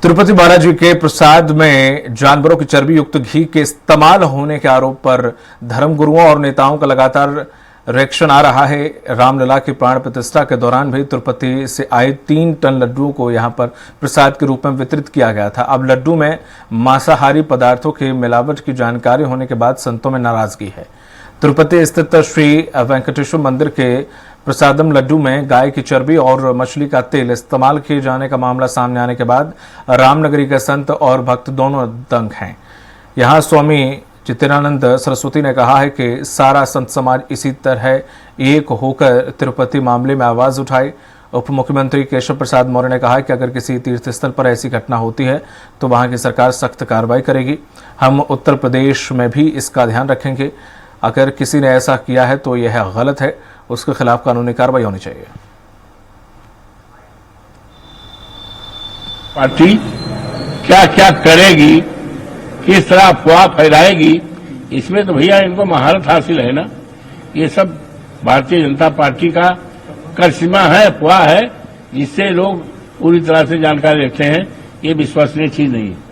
तिरुपति बालाजी के प्रसाद में जानवरों की चर्बी युक्त घी के इस्तेमाल होने के आरोप पर धर्मगुरुओं और नेताओं का लगातार रिएक्शन आ रहा है। रामलला की प्राण प्रतिष्ठा के दौरान भी तिरुपति से आए 3 टन लड्डुओं को यहां पर प्रसाद के रूप में वितरित किया गया था। अब लड्डू में मांसाहारी पदार्थों की मिलावट की जानकारी होने के बाद संतों में नाराजगी है। तिरुपति स्थित श्री वेंकटेश्वर मंदिर के प्रसादम लड्डू में गाय की चर्बी और मछली का तेल इस्तेमाल किए जाने का मामला सामने आने के बाद रामनगरी के संत और भक्त दोनों दंग हैं। यहां स्वामी चित्तनानंद सरस्वती ने कहा है कि सारा संत समाज इसी तरह एक होकर तिरुपति मामले में आवाज उठाए। उप मुख्यमंत्री केशव प्रसाद मौर्य ने कहा कि अगर किसी तीर्थस्थल पर ऐसी घटना होती है तो वहां की सरकार सख्त कार्रवाई करेगी। हम उत्तर प्रदेश में भी इसका ध्यान रखेंगे। अगर किसी ने ऐसा किया है तो यह गलत है, उसके खिलाफ कानूनी कार्रवाई होनी चाहिए। पार्टी क्या क्या करेगी, किस तरह अफवाह फैलाएगी, इसमें तो भैया इनको महारत हासिल है ना। ये सब भारतीय जनता पार्टी का करिश्मा है, अफवाह है, जिससे लोग पूरी तरह से जानकारी लेते हैं। ये विश्वसनीय चीज नहीं है।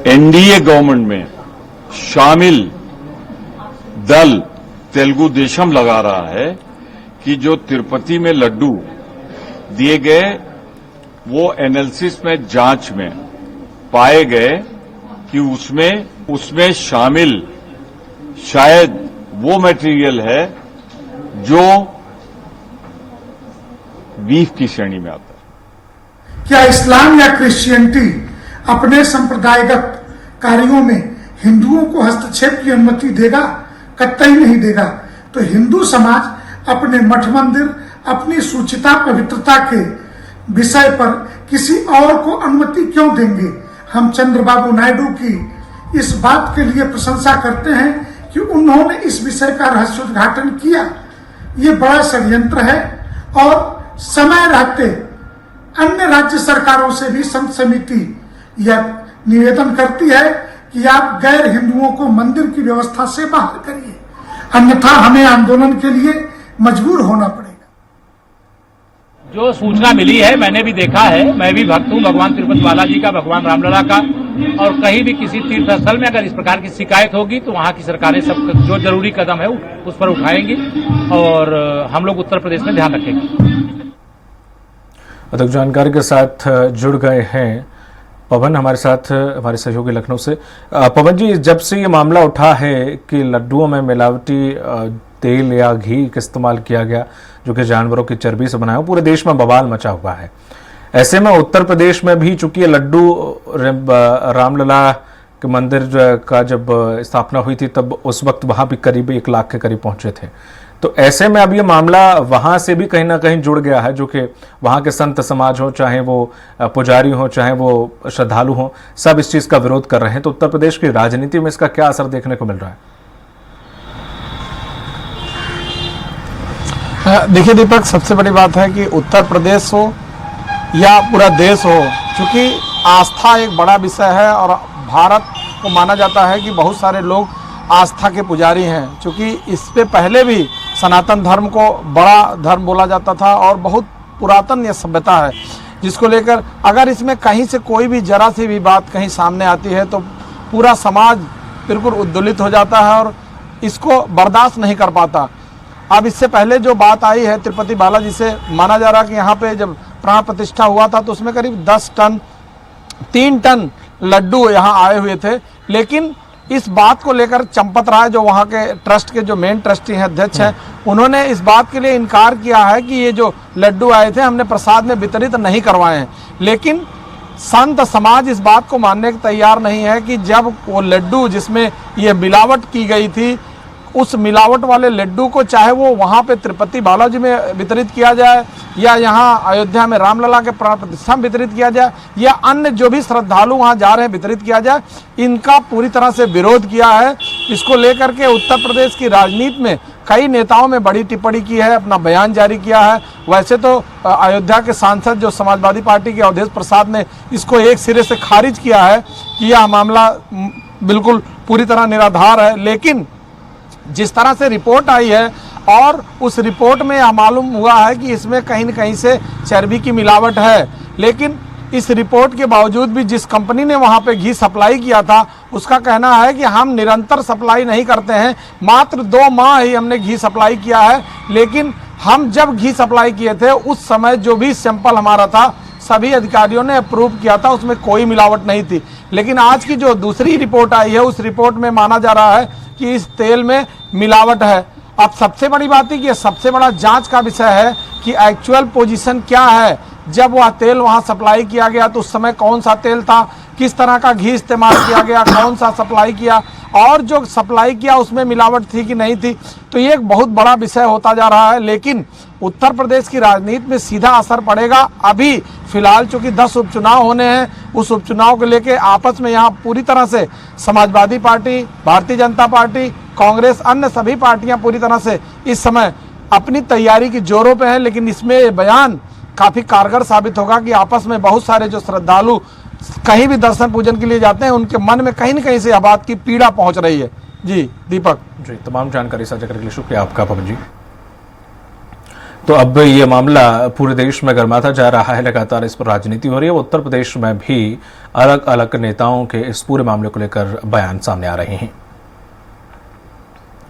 एनडीए गवर्नमेंट में शामिल दल तेलुगु देशम लगा रहा है कि जो तिरुपति में लड्डू दिए गए वो एनालिसिस में जांच में पाए गए कि उसमें शामिल शायद वो मटेरियल है जो बीफ की श्रेणी में आता है। क्या इस्लाम या क्रिश्चियनिटी अपने सांप्रदायिक कार्यों में हिंदुओं को हस्तक्षेप की अनुमति देगा? कतई नहीं देगा। तो हिंदू समाज अपने मठ मंदिर, अपनी शुचिता पवित्रता के विषय पर किसी और को अनुमति क्यों देंगे? हम चंद्रबाबू नायडू की इस बात के लिए प्रशंसा करते हैं कि उन्होंने इस विषय का रहस्योद्घाटन किया। ये बड़ा षड्यंत्र है और समय रहते अन्य राज्य सरकारों से भी संत समिति यह निवेदन करती है कि आप गैर हिंदुओं को मंदिर की व्यवस्था से बाहर करिए, अन्यथा हमें आंदोलन के लिए मजबूर होना पड़ेगा। जो सूचना मिली है मैंने भी देखा है, मैं भी भक्त हूँ भगवान तिरुपति बालाजी का, भगवान रामलला का, और कहीं भी किसी तीर्थ स्थल में अगर इस प्रकार की शिकायत होगी तो वहां की सरकारें सब जो जरूरी कदम है उस पर उठाएंगी और हम लोग उत्तर प्रदेश में ध्यान रखेंगे। अधिक जानकारी के साथ जुड़ गए हैं पवन हमारे साथ, हमारे सहयोगी लखनऊ से। पवन जी, जब से ये मामला उठा है कि लड्डुओं में मिलावटी तेल या घी का इस्तेमाल किया गया जो कि जानवरों की चर्बी से बनाया, पूरे देश में बवाल मचा हुआ है। ऐसे में उत्तर प्रदेश में भी चूंकि लड्डू रामलला के मंदिर का जब स्थापना हुई थी तब उस वक्त वहां भी करीब 1 लाख के करीब पहुंचे थे। तो ऐसे में अब ये मामला वहां से भी कहीं ना कहीं जुड़ गया है, जो कि वहां के संत समाज हो, चाहे वो पुजारी हो, चाहे वो श्रद्धालु हो, सब इस चीज का विरोध कर रहे हैं। तो उत्तर प्रदेश की राजनीति में इसका क्या असर देखने को मिल रहा है? देखिए दीपक, सबसे बड़ी बात है कि उत्तर प्रदेश हो या पूरा देश हो, चूंकि आस्था एक बड़ा विषय है और भारत को माना जाता है कि बहुत सारे लोग आस्था के पुजारी हैं। चूंकि इससे पहले भी सनातन धर्म को बड़ा धर्म बोला जाता था और बहुत पुरातन यह सभ्यता है, जिसको लेकर अगर इसमें कहीं से कोई भी जरा सी भी बात कहीं सामने आती है तो पूरा समाज बिल्कुल उद्दोलित हो जाता है और इसको बर्दाश्त नहीं कर पाता। अब इससे पहले जो बात आई है तिरुपति बालाजी से, माना जा रहा कि यहाँ पे जब प्राण प्रतिष्ठा हुआ था तो उसमें करीब 3 टन लड्डू यहाँ आए हुए थे। लेकिन इस बात को लेकर चंपत राय जो वहाँ के ट्रस्ट के जो मेन ट्रस्टी हैं, अध्यक्ष हैं, उन्होंने इस बात के लिए इनकार किया है कि ये जो लड्डू आए थे हमने प्रसाद में वितरित नहीं करवाए हैं। लेकिन संत समाज इस बात को मानने को तैयार नहीं है कि जब वो लड्डू जिसमें ये मिलावट की गई थी, उस मिलावट वाले लड्डू को चाहे वो वहाँ पे तिरुपति बालाजी में वितरित किया जाए या यहाँ अयोध्या में रामलला के प्राण प्रतिष्ठा में वितरित किया जाए या अन्य जो भी श्रद्धालु वहाँ जा रहे हैं वितरित किया जाए, इनका पूरी तरह से विरोध किया है। इसको लेकर के उत्तर प्रदेश की राजनीति में कई नेताओं में बड़ी टिप्पणी की है, अपना बयान जारी किया है। वैसे तो अयोध्या के सांसद जो समाजवादी पार्टी के अवधेश प्रसाद ने इसको एक सिरे से खारिज किया है कि यह मामला बिल्कुल पूरी तरह निराधार है। लेकिन जिस तरह से रिपोर्ट आई है, और उस रिपोर्ट में यह मालूम हुआ है कि इसमें कहीं न कहीं से चर्बी की मिलावट है। लेकिन इस रिपोर्ट के बावजूद भी जिस कंपनी ने वहां पे घी सप्लाई किया था उसका कहना है कि हम निरंतर सप्लाई नहीं करते हैं, मात्र 2 माह ही हमने घी सप्लाई किया है। लेकिन हम जब घी सप्लाई किए थे उस समय जो भी सैंपल हमारा था सभी अधिकारियों ने अप्रूव किया था, उसमें कोई मिलावट नहीं थी। लेकिन आज की जो दूसरी रिपोर्ट आई है उस रिपोर्ट में माना जा रहा है कि इस तेल में मिलावट है। अब सबसे बड़ी बात है कि सबसे बड़ा जांच का विषय है कि एक्चुअल पोजीशन क्या है, जब वह तेल वहां सप्लाई किया गया तो उस समय कौन सा तेल था, किस तरह का घी इस्तेमाल किया गया, कौन सा सप्लाई किया, और जो सप्लाई किया उसमें मिलावट थी कि नहीं थी। तो ये एक बहुत बड़ा विषय होता जा रहा है। लेकिन उत्तर प्रदेश की राजनीति में सीधा असर पड़ेगा। अभी फिलहाल चूंकि 10 उपचुनाव होने हैं, उस उपचुनाव को लेके आपस में यहाँ पूरी तरह से समाजवादी पार्टी, भारतीय जनता पार्टी, कांग्रेस, अन्य सभी पार्टियां पूरी तरह से इस समय अपनी तैयारी की जोरों पे हैं। लेकिन इसमें ये बयान काफी कारगर साबित होगा कि आपस में बहुत सारे जो श्रद्धालु कहीं भी दर्शन पूजन के लिए जाते हैं उनके मन में कहीं न कहीं से यह बात की पीड़ा पहुंच रही है। जी दीपक जी, तमाम जानकारी साझा करने के लिए शुक्रिया आपका पवन जी। तो अब ये मामला पूरे देश में गर्माता जा रहा है, लगातार इस पर राजनीति हो रही है। उत्तर प्रदेश में भी अलग अलग नेताओं के इस पूरे मामले को लेकर बयान सामने आ रहे हैं।